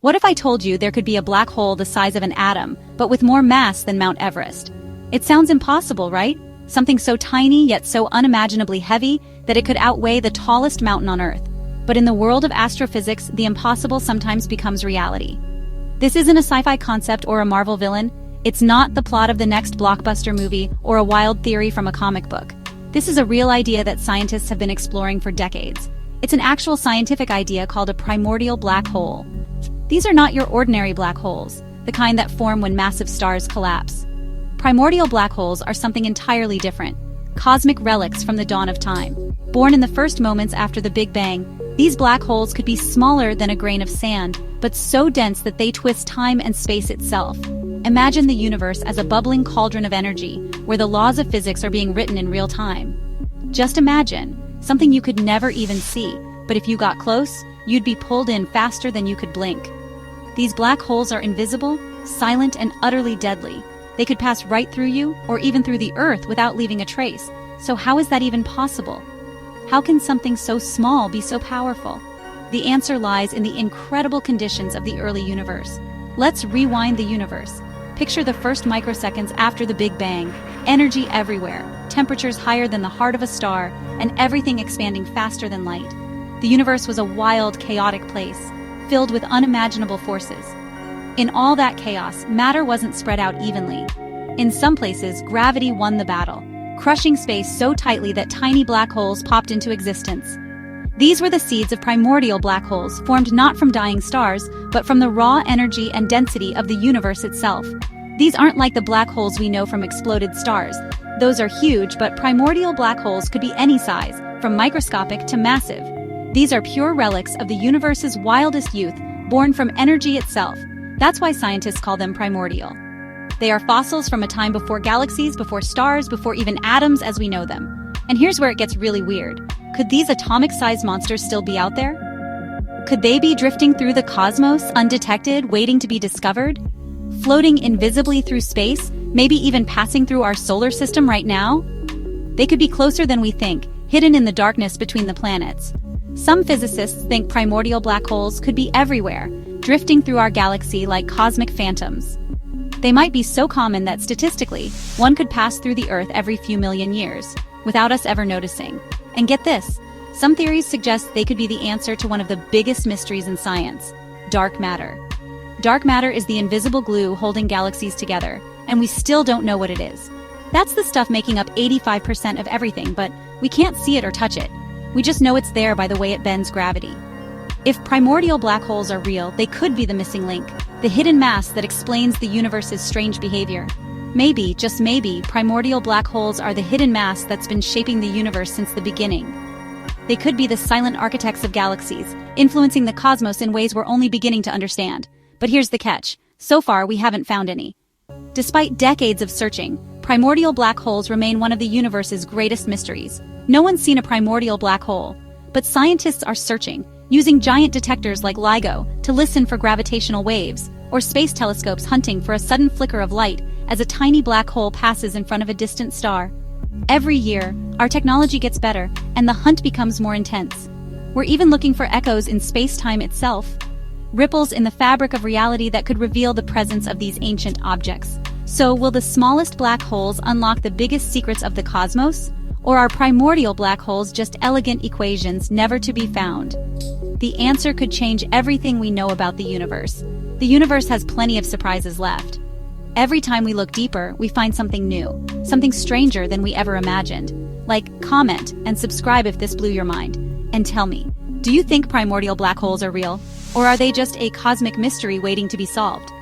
What if I told you there could be a black hole the size of an atom, but with more mass than Mount Everest? It sounds impossible, right? Something so tiny yet so unimaginably heavy that it could outweigh the tallest mountain on Earth. But in the world of astrophysics, the impossible sometimes becomes reality. This isn't a sci-fi concept or a Marvel villain. It's not the plot of the next blockbuster movie or a wild theory from a comic book. This is a real idea that scientists have been exploring for decades. It's an actual scientific idea called a primordial black hole. These are not your ordinary black holes, the kind that form when massive stars collapse. Primordial black holes are something entirely different, cosmic relics from the dawn of time. Born in the first moments after the Big Bang, these black holes could be smaller than a grain of sand, but so dense that they twist time and space itself. Imagine the universe as a bubbling cauldron of energy, where the laws of physics are being written in real time. Just imagine, something you could never even see, but if you got close, you'd be pulled in faster than you could blink. These black holes are invisible, silent, and utterly deadly. They could pass right through you, or even through the Earth without leaving a trace. So how is that even possible? How can something so small be so powerful? The answer lies in the incredible conditions of the early universe. Let's rewind the universe. Picture the first microseconds after the Big Bang. Energy everywhere, temperatures higher than the heart of a star, and everything expanding faster than light. The universe was a wild, chaotic place, filled with unimaginable forces. In all that chaos, matter wasn't spread out evenly. In some places, gravity won the battle, crushing space so tightly that tiny black holes popped into existence. These were the seeds of primordial black holes, formed not from dying stars, but from the raw energy and density of the universe itself. These aren't like the black holes we know from exploded stars. Those are huge, but primordial black holes could be any size, from microscopic to massive. These are pure relics of the universe's wildest youth, born from energy itself. That's why scientists call them primordial. They are fossils from a time before galaxies, before stars, before even atoms as we know them. And here's where it gets really weird. Could these atomic-sized monsters still be out there? Could they be drifting through the cosmos, undetected, waiting to be discovered? Floating invisibly through space, maybe even passing through our solar system right now? They could be closer than we think, hidden in the darkness between the planets. Some physicists think primordial black holes could be everywhere, drifting through our galaxy like cosmic phantoms. They might be so common that statistically, one could pass through the Earth every few million years, without us ever noticing. And get this, some theories suggest they could be the answer to one of the biggest mysteries in science: dark matter. Dark matter is the invisible glue holding galaxies together, and we still don't know what it is. That's the stuff making up 85% of everything, but we can't see it or touch it. We just know it's there by the way it bends gravity. If primordial black holes are real, they could be the missing link, the hidden mass that explains the universe's strange behavior. Maybe, just maybe, primordial black holes are the hidden mass that's been shaping the universe since the beginning. They could be the silent architects of galaxies, influencing the cosmos in ways we're only beginning to understand. But here's the catch. So far, we haven't found any. Despite decades of searching, primordial black holes remain one of the universe's greatest mysteries. No one's seen a primordial black hole, but scientists are searching, using giant detectors like LIGO to listen for gravitational waves, or space telescopes hunting for a sudden flicker of light as a tiny black hole passes in front of a distant star. Every year, our technology gets better, and the hunt becomes more intense. We're even looking for echoes in space-time itself, ripples in the fabric of reality that could reveal the presence of these ancient objects. So, will the smallest black holes unlock the biggest secrets of the cosmos? Or are primordial black holes just elegant equations never to be found? The answer could change everything we know about the universe. The universe has plenty of surprises left. Every time we look deeper, we find something new, something stranger than we ever imagined. Like, comment, and subscribe if this blew your mind. And tell me, do you think primordial black holes are real? Or are they just a cosmic mystery waiting to be solved?